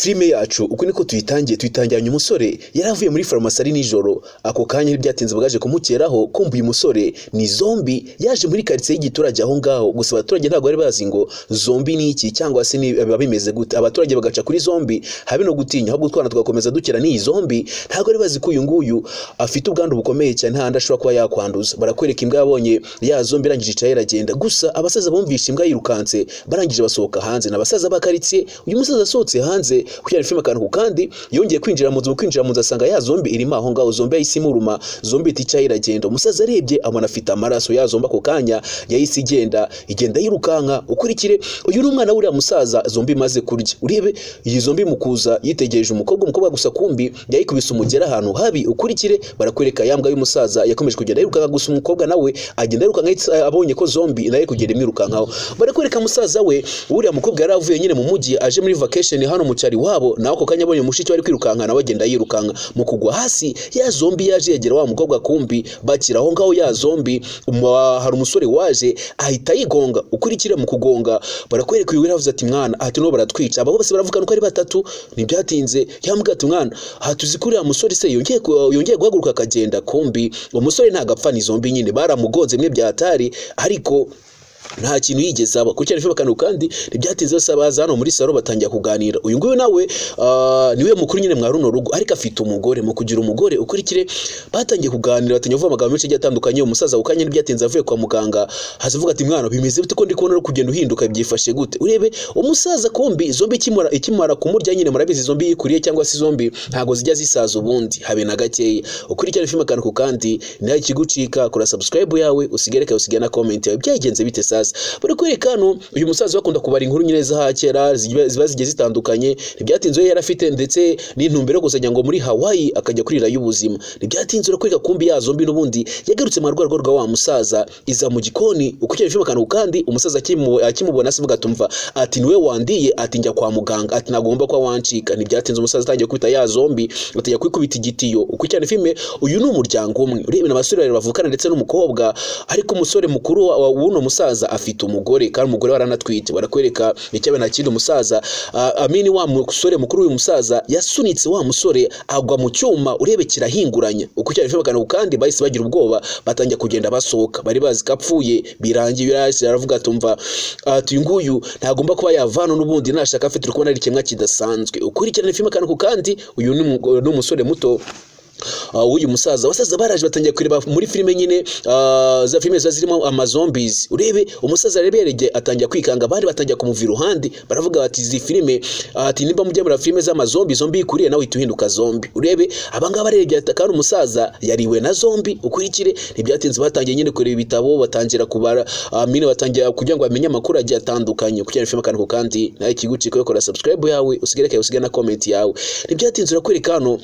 filime yacu uko niko tuyitangiranye umusore yaravuye muri farumasi ari nijoro ako kanya ntibyatinze bagaje kumukeraho kumbuye umusore ni zombi yaje muri quartier y'igiturage aho ngaho gusa abaturage ntabwo bari bazi ngo zombi ni iki cyangwa se ni bimeze gute abaturage bagaca kuri zombi habe no gutinya ahubwo twana tugakomeza dukira ni zombi ntabwo bari bazi ko uyu nguyu afite ubwandu bukomeye cyane handi ashobora kuba yakwanduza barakwereka imbwa yabonye ya zombi irangije icaye iragenda gusa abasaza bumvisha imbwa yirukanse barangije basohoka hanze nabasaza bakaritsiye uyu musaza asohotse hanze kugira filime akantu kandi yongeye kwinjira mu nzu asanga ya zombi irimo aho ngaho zombi yayisimuruma zombi iticaye iragenda umusaza arebye abona afite amaraso ya zombi ako kanya yahise igenda yirukanka ukurikire uyu ni umwana w'uriya musaza zombi maze kurya urebe iyi zombi mukuza yitegereje umukobwa gusa kumbi yayikubise umugera ahantu habi ukurikire barakwereka yambwa y'umusaza yakomeje kugenda yirukanka gusa umukobwa nawe agenda yirukanka abonye ko zombi naye kugenda imwirukankaho barakwereka musaza we uriya mukobwa yaravuye nyine mu mujyi aje muri vacation hano mu cyari wabo nawe ako kanya abonye umushiki wari kwirukanka nawe agenda yirukanka mu kugwa hasi ya zombi yaje yegera wa mukobwa kumbi bakira aho ngaho ya zombi hari umusore waje ahita yigonga ukurikire mu kugonga barakwereka uyu wiravuze ati mwana ati no baratwica abo bose baravugana ko ari batatu ntibyatinze yambwa ati mwana hatuzi kuri ya musore se yongeye guhaguruka akagenda kumbi umusore ntagapfa ni zombi nyine baramugonze mwe byatari ariko nta kintu yigeze aba kuko cyane bakanu kandi ntibyatinze basabaza hano muri salo batangiye kuganira uyu nguyu nawe niwe mukuru nyine mwa runo rugo ariko afite umugore mu kugira umugore ukurikire batangiye kuganira batangiye kuvuga amagambo menshi atandukanye umusaza ukanye ntibyatinze avuye kwa muganga hazavuga ati mwana bimeze bite ko ndi kubona kugenda uhinduka byifashe gute urebe umusaza kombi zombi ikimara kumurya nyine murabizi zombi yikuriye cyangwa se zombi ntago zijya zisaza ubundi habe na gakeya ukurikire filime akantu kandi nayo kigucika kora subscribe yawe usigereka usigana na comment yawe byagenze bite sasa bari kwerekano uyu musaza bakunda kubara inkuru nyine za hakera ziba zigiye zitandukanye ntibyatinze yari afite ndetse n'intumbero gusanya ngo muri Hawaii akajya kurira y'ubuzima ntibyatinze urakwereka kumbi ya zombi n'ubundi yagarutse mu rwego rwa wa musaza iza mu gikoni ukukira filime akantu kandi umusaza akimubona se bugatumva ati niwe wandiye ati njya kwa muganga ati nagomba kwa wancika ntibyatinze umusaza atangiye kwita ya zombi atajya kwikubita igitiyo ukukira filime uyu ni umuryango umwe urebe n'abasore bavukana ndetse n'umukobwa ariko umusore mukuru w'uno musaza afite umugore kandi umugore waranatwite barakwereka icyabe na kindi umusaza amini wa musore mukuru uyu musaza yasunitse wa musore agwa mu cyuma urebe kirahinguranya ukukira filime akantu kandi bahise bagira ubwoba batangiye kugenda basohoka bari bazi kapfuye birangiye yaraje aravuga atumva ati nguyu ntagomba kuba yavana n'ubundi nashaka afite kubona ari kimwe kidasanzwe ukurikirana filime akantu kandi uyu ni umusore muto uyu musaza basaza baraje batangiye kureba muri filime nyine za filime zirimo amazombies urebe umusaza reberege atangiye kwikanga bari batangiye kumuvira uruhande baravuga bati izi filime ati nimba mujye muri filime z'amazombi zombi ikuriye nawe ituhinduka zombi urebe abanga barebye atakana umusaza yariwe na zombi ukurikire ntibyatinze batangiye nyine kureba ibitabo batangira kubara mine batangiye kugira ngo bamenye amakuru agiye atandukanye kugira filime akantu kandi nayo kigucika kora subscribe yawe usigereke usigana comment yawe ntibyatinze urakwereka hano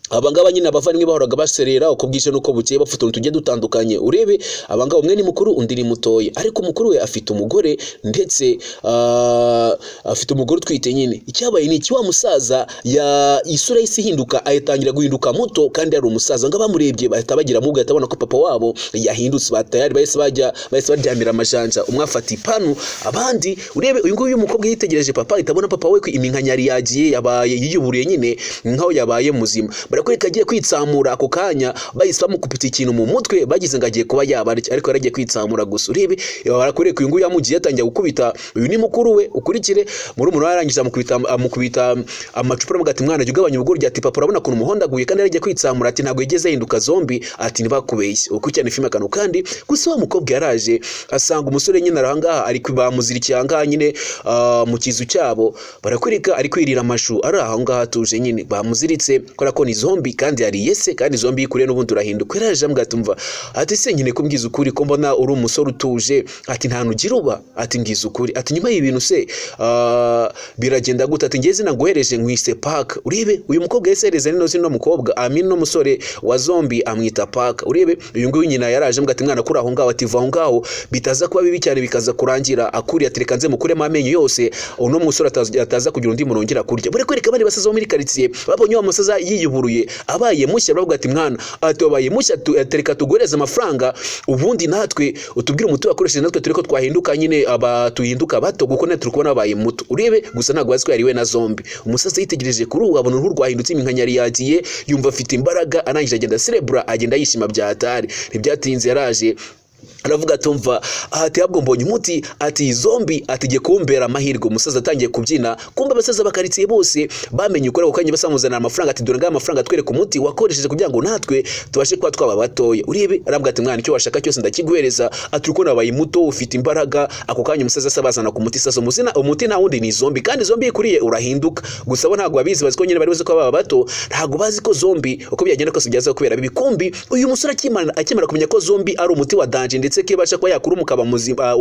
abangaba nyine abavandimwe bahoraga baserera uko bwije nuko bukiye bafite tujye dutandukanye urebe abangaba umwe ni mukuru undi ni mutoye ariko mukuru we afite umugore ndetse afite umugore twite nyine icyabaye ni iki wa musaza ya isura y'isi hinduka ayitangira guhinduka muto kandi ari umusaza ngo bamurebye bahita bagira mu bwata abona ko papa wabo yahindutse batayari bahise baryamira amajanja umwe afata ipanu abandi urebe uyu nguyu umukobwa yitegereje papa itabona papa we iminkanyari yagiye yabaye yiyuburiye nyine nkaho yabaye muzima barakwereka agiye kwitsamura ako kanya bahise bamukupita ikintu mu mutwe bagize ngo agiye kuba yabarya ariko yaragiye kwitsamura gusa urebe barakwereka uyu nguyu yamugiye yatangiye gukubita uyu ni mukuru we ukurikire muri umuntu yarangije amukubita amacupa amugati mwana jya ugabanya ubugoryi ati papa urabona kuntu umuhondaguye kandi yaragiye kwitsamura ati ntabwo yigeze ahinduka zombi ati ntibakubeshye ukurikirana filime akantu kandi gusa wa mukobwa yaraje asanga umusore nyine arahangaha ari bamuzirikiye ahangaha nyine mu kizu cyabo barakwereka ari kwirira amashu ari aho ngaho atuje nyine bamuziritse kora ko ni zombi kandi yari yese kandi zombi ikuriye n'ubundi urahinduka yaraje amgatumva ati se nyine kumbwiza ukuri ko mbona uri umusore utuje ati nta nugira uba ati ngiza ukuri ati nyuma y'ibintu se biragenda gute ati ngeze naguhereje nkwise park urebe uyu mukobwa yesereze no mukobwa amini no musore wa zombi amwita park urebe uyu nguyu nyina yaraje amgati mwana kuri aho ngaho ati va aho ngaho bitaza kuba bibi cyane bikaza kurangira akuriye ati reka nze mukuremo amenyo yose uno musore ataza kugira undi murongera kurya bure kwereka abandi basaza muri quartier babonye wa musaza yiyuburuye yahinduye abaye mushya baravuga ati mwana ati wabaye mushya tereka tugoreze amafaranga ubundi natwe utubwire umuti wakoresheje natwe turiko twahinduka nyine tuhinduka bato kuko natwe turikubona abaye muto urebe gusa ntabwo bazi ko yariwe na zombi umusaza yitegereje kuri ubu abona uruhu rwahindutse iminkanyari yagiye yumva afite imbaraga arangije agenda cerebra agenda yishima byatari ntibyatinze yaraje aravuga atumva ati habwo mbonye umuti ati zombi atige kumbera amahirwe umusaza atangiye kubyina kumba abasaza bakaritsiye bose bamenye ukora ukanye basamuzana amafaranga ati dore amafaranga twereka umuti wakoresheje kugira ngo natwe tubashe kwa twaba batoye urebe aravuga ati mwana icyo washaka cyose ndakiguhereza ati uko nabaye muto ufite imbaraga ako kanya umusaza asabazana ku muti sasa umuti nta wundi ni zombi kandi zombi ikuriye urahinduka gusa bo ntago babizi baziko nyine bari bazi ko baba bato ntago bazi ko zombi uko byagenda kose byaza kubera bibikumbi uyu musore akimara kumenya ko zombi ari umuti wa danger ndetse kibasha ko yakuru mukaba muzima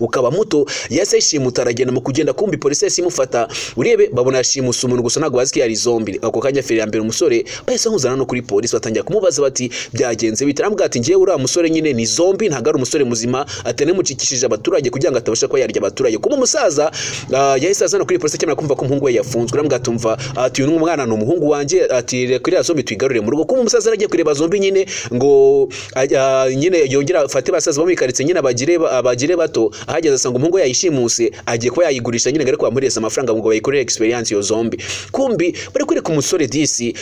ukaba muto yase yishimuta aragenda mu kugenda kumbi polisi yasimufata urebe babona yashimusa umuntu gusa ntago bazi ko yari zombi ako kanya feri ya mbere umusore bahise nkuzana no kuri polisi batangira kumubaza bati byagenze bitarambwa ati ngiye uriya musore nyine ni zombi ntago ari umusore muzima atene mucikishije abaturage kugira ngo atabasha ko yarya abaturage kuma umusaza yahise azana kuri polisi cyane kumva ko umuhungu we yafunzwe arambwa atumva ati uyu mwana ni umuhungu wanje ati kuri ya zombi twigarurire mu rugo kuma umusaza aragiye kureba zombi nyine ngo nyine yongera afate basaza bo mikaritse nyine abagire bato ahageze asanga umuhungu yayishimuse agiye kuba yayigurisha nyine ariko bamureza amafaranga ngo bayikorere experience yo zombi kumbi bari kuri ku musore disi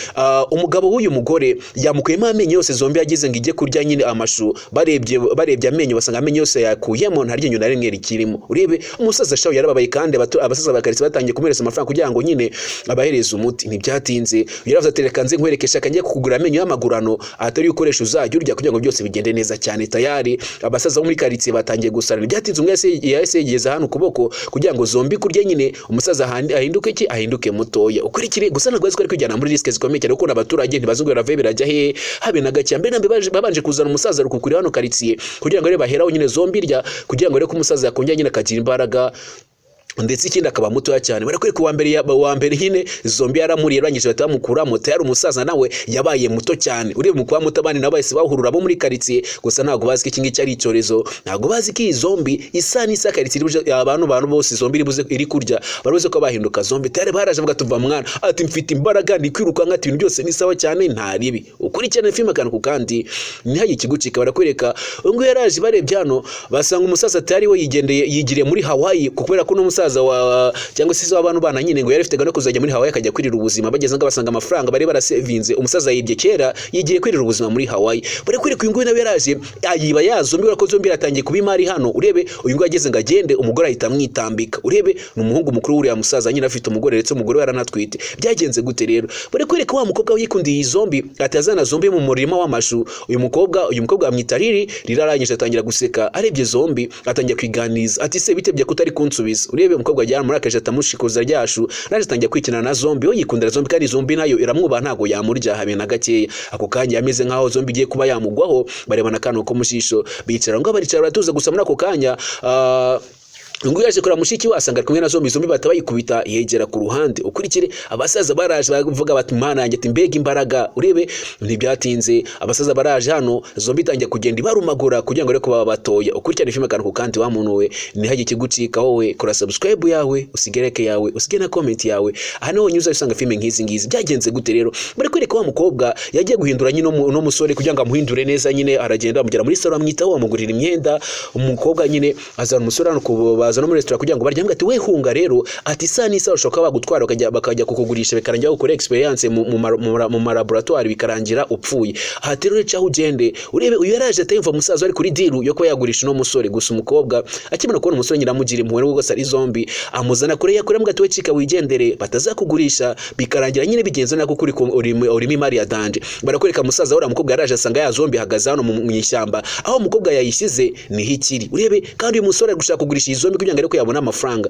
umugabo w'uyu mugore yamukuyemo amenyo yose zombi yagize ngo ijye kurya nyine amashu barebye amenyo basanga amenyo yose yakuyemo nta ryinyo na rimwe rikirimo urebe umusaza shawo yarababaye kandi abasaza bakaritse batangiye kumureza amafaranga kugira ngo nyine abahereza umuti ntibyatinze yaravuze ati reka nze nkwerekesha akangiye kukugura amenyo y'amagurano atari ukoresha uzajya urya kugira ngo byose bigende neza cyane tayari abasaza bo muri karitsiye batangiye gusarana byatinze umwe yahise yegeza hano ukuboko kugira ngo zombi kurye nyine umusaza ahinduke mutoya ukurikire gusa ntabwo ari kwijyana muri risk zikomeye cyane kuko abaturage ntibazungura rave birajya he habe na gake mbe nambe babanje kuzana umusaza rukukuri hano karitsiye kugira ngo rebe baheraho nyine zombi rya kugira ngo rebe ko umusaza yakongera nyine akagira imbaraga ndetse ikindi akaba mutoya cyane barakwereka wa mbere nyine zombi yaramuriye rangije batamukura moto yari umusaza nawe yabaye muto cyane urebe mu kuba muto abandi nabo bahise bahurura bo muri karitsiye gusa ntago bazi ko iki ngiki ari icyorezo ntago bazi ko iyi zombi isa n'isa karitsiye abantu bose zombi iri kurya barabuze ko bahinduka zombi tayari baraje bavuga tuva mwana ati mfite imbaraga ndi kwiruka nkati ibintu byose ni sawa cyane nta ribi ukurikirana filime kandi kandi nihaye ikigucika barakwereka ngo yaraje barebye hano basanga umusaza tayari we yigiriye muri Hawaii kubera ko no musaza cyangwa se abantu bana nyine ngo yari afite gano kuzajya muri Hawaii akajya kwirira ubuzima bageze ngo basanga amafaranga bari barasevinze umusaza yibye kera yigiye kwirira ubuzima muri Hawaii bari kwereka uyu nguyu nawe yaraje ayiba yazombi ko zombi yatangiye kubimari hano urebe uyu nguyu ageze ngo agende umugore ahita amwitambika urebe ni umuhungu mukuru w'uriya musaza nyine afite umugore ndetse umugore we yaranatwite byagenze gute rero bari kwereka wa mukobwa wikundiye iyi zombi atazana zombi mu murima w'amashu uyu mukobwa amwita rirarangije atangira guseka arebye zombi atangira kwiganiza ati se bitebye kutari kunsubiza urebe umukobwa ajyana muri akaje atamushikuza ryashu naje atangiye kwikina na zombi we yikundira zombi kandi zombi nayo iramwuba ntago yamurya habe na gakeya ako kanya yameze nkaho zombi igiye kuba yamugwaho barebana kano ko mushisho bicara ngo baricara baratuza gusa muri ako kanya ngo yaje kora mushiki wasanga kumwe na zombi batabayikubita yegera ku ruhande ukurikire abasaza baraje bavuga bati mana yanjye timbega imbaraga urebe ntibyatinze abasaza baraje hano zombi tangiye kugenda barumagura kugira ngo reko baba batoya ukurikirane filime kandi wa muntu we nihaye kigucika wowe kora subscribe yawe usigereke yawe usige na comment yawe hano nyuza usanga filime ngizi byagenze gute rero bari kwereka wa mukobwa yagiye guhindura nyine no musore kugira ngo amuhindure neza nyine aragenda amugera muri salon amwitaho amugurira imyenda umukobwa nyine azana umusore hano baza no muri restaurant kugira ngo baryamwe ati we hunga rero ati isa n'isa ushoka bagutwara bakajya kukugurisha bikarangira gukora experience mu laboratoire bikarangira upfuye ati rero cyaho ugende urebe uyu yaraje atayumva musaza ari kuri deal yo ko yagurisha no musore gusa umukobwa akimana kubona umusore nyiramugira impuhwe rwo gasa ari zombi amuzana kure yakure mbwa ati we cika wigendere batazakugurisha bikarangira nyine bigenze nako kuri urimi mari ya danje barakwereka musaza ora mukobwa yaraje asanga ya zombi hagaza hano mu ishyamba aho umukobwa yayishyize ni hikiri urebe kandi uyu musore gushaka kugurisha izombi kugira ngo ariko yabona amafaranga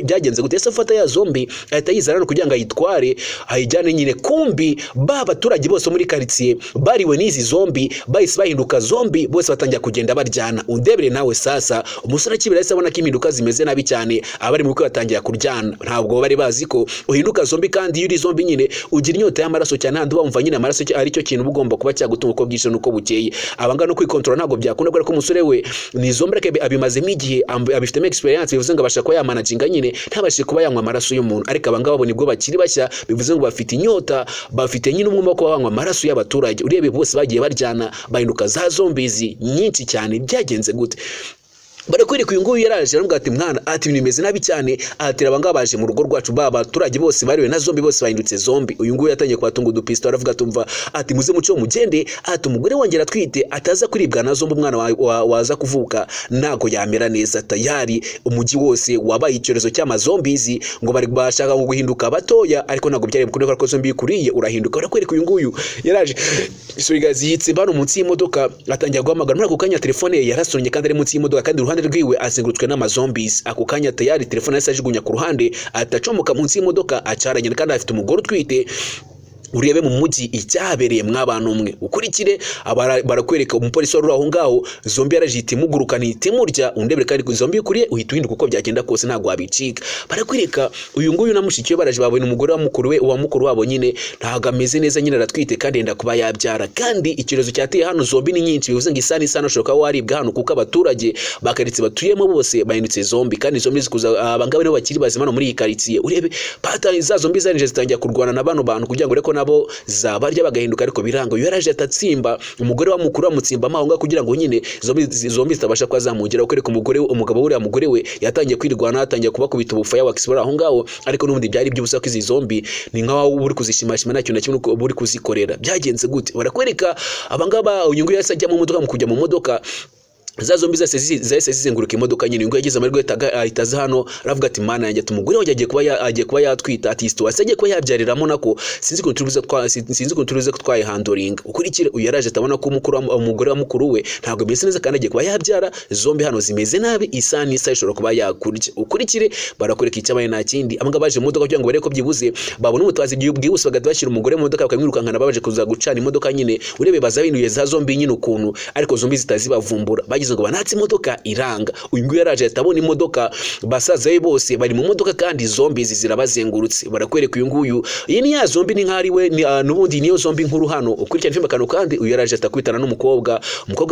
byagenze gute ese afata ya zombi ahita yizarana kugira ngo ayitware ayijyane nyine kumbi abaturage bose muri karitsiye bariwe n'izi zombi bahise bahinduka zombi bose batangira kugenda baryana undebere nawe sasa umusore akibira yahise abona ko impinduka zimeze nabi cyane abari mu bukwe batangira kuryana ntabwo bari bazi ko uhinduka zombi kandi iyo uri zombi nyine ugira inyota y'amaraso cyane handi bumva nyine amaraso ari cyo kintu ugomba kuba cyagutunga uko bwije nuko bukeye abanga no kwikontrola ntabwo byakunda ko umusore we ni zombi reke abimazemo igihe abifitemo experience experience bivuze ngo abasha kuba yamanaginga nyine ntabashe kuba yanywa amaraso y'umuntu, ariko abangaba bo nibwo bakiri bashya bivuze ngo bafite inyota, bafite nyine umwuma kuba banywa amaraso y'abaturage. Urebe bose bagiye baryana bahinduka za zombies nyinshi cyane. Byagenze gute? Barakwereka uyu nguyu yaraje aravuga ati mwana ati ibintu bimeze nabi cyane, ahatira abangaba baje mu rugo rwacu abaturage bose bariwe na zombi bose bahindutse zombi. Uyu nguyu yatangiye kubatunga udupisto aravuga tumva ati muze muco mugende, ati umugore wongera twite ataza kuribwa na zombi umwana waza kuvuka nago yamera neza. Tayari umujyi wose wabaye icyorezo cy'amazombizi ngo bari bashaka guhinduka batoya, ariko nago byari bukunda ko zombi kuriye urahinduka. Barakwereka uyu nguyu yaraje isurigazi yitse bano munsi y'imodoka, atangiye guhamagara muri ako kanya telefone ye yarasonye kandi ari munsi y'imodoka, kandi uruhande rwiwe azengurutswe n'amazombies. Ako kanya tayari telefone yase ajugunya ku ruhande, atacomoka munsi y'imodoka acaranye kandi afite umugore utwite. Urebe mu mujyi icyabereye mw'abantu umwe ukurikire barakwereka umupolisi wari aho ngaho, zombi yarajite imugurukana itimurya undebere kandi ku zombi kuriye uhita uhinduka uko byagenda kose ntago wabicika. Barakwereka uyu nguyu namushikiye baraje babona umugore wa mukuru wabo nyine ntago ameze neza, nyine aratwite kandi yenda kuba yabyara, kandi ikirezo cyateye hano zombi ni nyinshi bivuze ngo isana ashoka waribwa hano kuko abaturage bakaritse batuyemo bose bahindutse zombi, kandi zombi zikuza abangaba nibo bakiri bazima no muri iyi karitsiye. Urebe patani za zombi zarinje zitangiye kurwana na bano bantu kugira ngo reko nabo zabarya bagahinduka, ariko biranga. Uyu yaraje atatsimba umugore wa mukuru amutsimba amahonga kugira ngo nyine zombi zitabasha kwazamugera. Ukereka umugabo uriya mugore we yatangiye kwirwana, yatangiye kubakubita ubufaya wakisibora aho ngaho, ariko n'ubundi byari by'ubusa ko izi zombi ni nkaho uri kuzishimashima nta kintu na kimwe uri kuzikorera. Byagenze gute? Barakwereka abangaba uyu nguyu yasajya mu modoka, mu kujya mu modoka za zombi zahise zizenguruka imodoka nyine. Ngo yagize amahirwe ahitaza hano aravuga ati mana yanjye umugore wanjye agiye kuba yatwita, ati situation agiye kuba yabyariramo nako sinzi ko turuze twayihandoringa. Ukurikire uyu yaraje atabona ko umugore wa mukuru we ntabwo bimeze neza kandi agiye kuba yabyara, zombi hano zimeze nabi, isani ishobora kuba yakurya. Ukurikire barakwereka icyabaye nta kindi, abangaba baje mu modoka kugira ngo barebe ko byibuze babona umutazi bwihuse bagahita bashyira umugore mu modoka bakamwirukankana babaje kuza gucana imodoka nyine. Urebe bazabinuye za zombi nyine ukuntu, ariko zombi zitazibavumbura ngo banatse imodoka iranga. Uyu nguyu yaraje atabona imodoka, basaza be bose bari mu modoka kandi zombi zirabazengurutse. Barakwereka uyu nguyu iyi ni ya zombi ni nkari we n'ubundi niyo zombi nkuru hano. Ukurikirana filme kano kandi uyu yaraje atakwitana n'umukobwa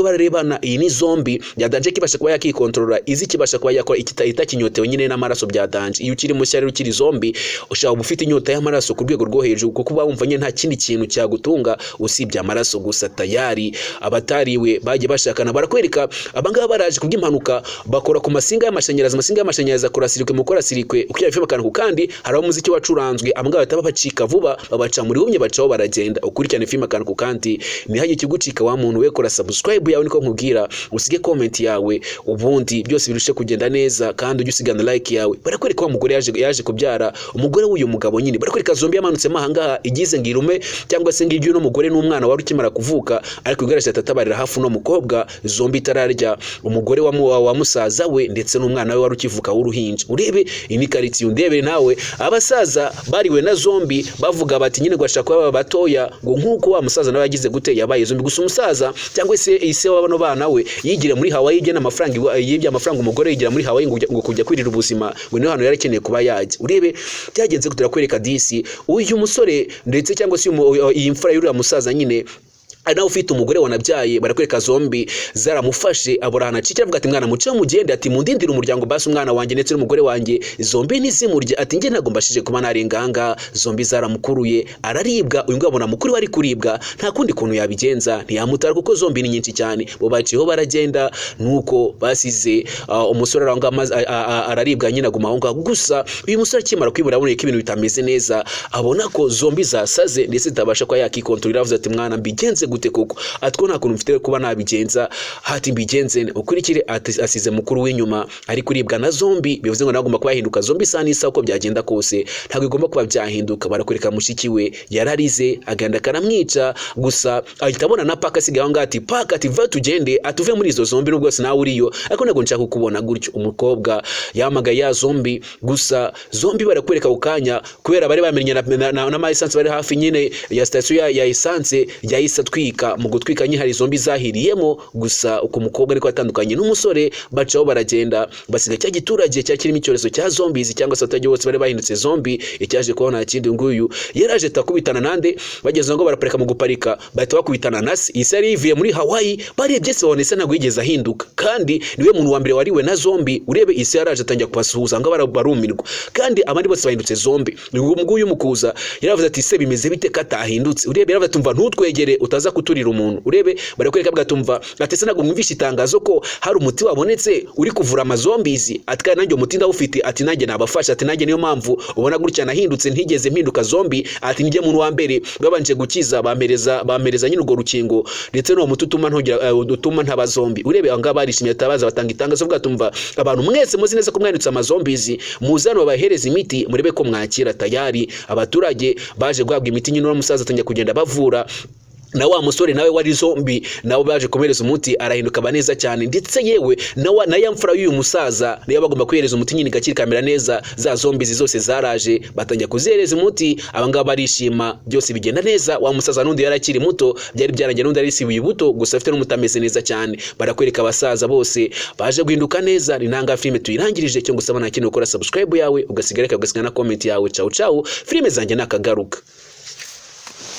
bararebana. Iyi ni zombi yadanje kibasha kuba yakikontrola, izi kibasha kuba yakora itakinyotewe nyine n'amaraso byadanje. Iyo ukiri mushya rero ukiri zombi ushaka ufite inyota y'amaraso ku rwego rwo hejuru, kuko bumva nyine nta kindi kintu cyagutunga usibye amaraso gusa. Tayari abatariwe bagiye bashakana. Barakwereka abangaba baraje kubw'impanuka bakora ku masinga y'amashanyarazi akora sirikwe mukora sirikwe. Ukira filme kantu kandi hari umuziki wacuranzwe, abangaba bataba bacika vuba babaca muri humye bacaho baragenda. Ukurikirane filme kantu kandi ni haje kigucika wa muntu we, kora subscribe yawe niko nkubwira, usige comment yawe, ubundi byose birushe kugenda neza kandi ujye usigana like yawe. Barakwereka wa mugore yaje kubyara, umugore w'uyu mugabo nyine. Barakwereka zombi yamanutse mahangaha igize ngirume cyangwa se ngibyo no mugore n'umwana wari ukimara kuvuka, ariko igarasha atatabarira hafu no mukobwa zombi tararya umugore wa musaza we ndetse n'umwana we wari ukivuka w'uruhinja. Urebe ini karitsiye undebere nawe abasaza bariwe na zombi bavuga bati nyine gwashaka kuba batoya ngo nkuko wa musaza nawe yagize gute yabaye zombi. Gusa umusaza cyangwa se ise w'abano bana we yigira muri Hawaii igena amafaranga yibye amafaranga umugore yigira muri Hawaii ngo kujya kwirira ubuzima, ngo niho hano yarakeneye kuba yajya. Urebe byagenze gutera kwereka disi uyu musore ndetse cyangwa se iyi mfura y'uriya musaza nyine nawe ufite umugore wanabyaye. Barakwereka zombi zaramufashe aborana cicira avuga ati mwana muce mugende, ati mundindira umuryango basi umwana wanjye ndetse n'umugore wanjye zombi ntizimurye, ati nge ntago mbashije kuba narenganga. Zombi zaramukuruye araribwa. Uyu ngabo abona mukuru wari kuribwa nta kundi kuntu yabigenza ntiyamutara kuko zombi ni nyinshi cyane. Bo baciyeho baragenda nuko basize umusore aranga araribwa nyine aguma aho ngaho. Gusa uyu musore akimara kwibura abonye ko ibintu bitameze neza, abona ko zombi zasaze ndetse zitabasha kwa yakikontrolera. Avuze ati mwana mbigenze gute koko, atwo nta kuntu mfite kuba nabigenza, hati mbigenze. Ukurikire asize mukuru w'inyuma ari kuribwa na zombi, bivuze ngo nagomba kuba yahinduka zombi sana isa uko byagenda kose ntabwo igomba kuba byahinduka. Barakwereka mushiki we yararize aganda karamwica, gusa ahita abona na paka asigaye aho ngati paka ati va tugende atuve muri izo zombi nubwo se nawe uriyo, ariko ntabwo nshaka kukubona gutyo. Umukobwa yamagaye ya zombi, gusa zombi barakwereka ukanya kubera bari bamenye na essence bari hafi nyine ya station ya essence yahise gutwika nyihari zombi zahiriyemo gusa uko umukobwa ariko atandukanye n'umusore bacaho baragenda basiga cya giturage cyakirimo icyorezo cya zombies cyangwa se abaturage bose bari bahindutse zombi icyaje kubona kindi nguyu yaraje takubitana nande bageze ngo baraparika mu guparika bahita bakubitana nasi isi yari ivuye muri Hawaii barebye se babonetse ntabwo yigeze ahinduka kandi niwe muntu wa mbere wariwe na zombi urebe isi yaraje atangira kubasuhuza ngo barumirwa kandi abandi bose bahindutse zombi nguyu mukuza yaravuze ati se bimeze bite katahindutse urebe yaravuze tumva ntutwegere utaza kuturira umuntu urebe barakwereka bwatumva ati se ntabwo mwumvisha itangazo ko hari umuti wabonetse uri kuvura amazombizi ati kandi nanjye umuti ndawufite ati nanjye nabafasha ati nanjye niyo mpamvu ubona gutya nahindutse ntigeze mpinduka zombi ati njye muntu wa mbere babanje gukiza bamereza nyine urwo rukingo ndetse no muti utuma ntaba zombi urebe anga barishimye tabaza batanga itangazo bwatumva abantu mwese muzi neza ko mwanditse amazombizi muzano babahereza imiti murebe ko mwakira tayari abaturage baje guhabwa imiti nyine n'umusaza atangiye kugenda bavura na wa musore nawe wari zombi nawe baje komereza umuti arahinduka baneza cyane ndetse yewe na yamfura y'uyu musaza niyo bagomba kwihereza umuti nyine gakiri kamera neza za zombi zose zaraje batangiye kuzihereza umuti abangaba barishima byose bigenda neza wa musaza nundi yarakiri muto byari byarangiye nundi ari sibuye buto gusa afite n'umutameze neza cyane barakwereka abasaza bose baje guhinduka neza ni ntanga filme tuyirangirije cyo gusaba nta kintu ukora subscribe yawe ugasigara ugasigana na comment yawe ciao filme zanjye nakagaruka.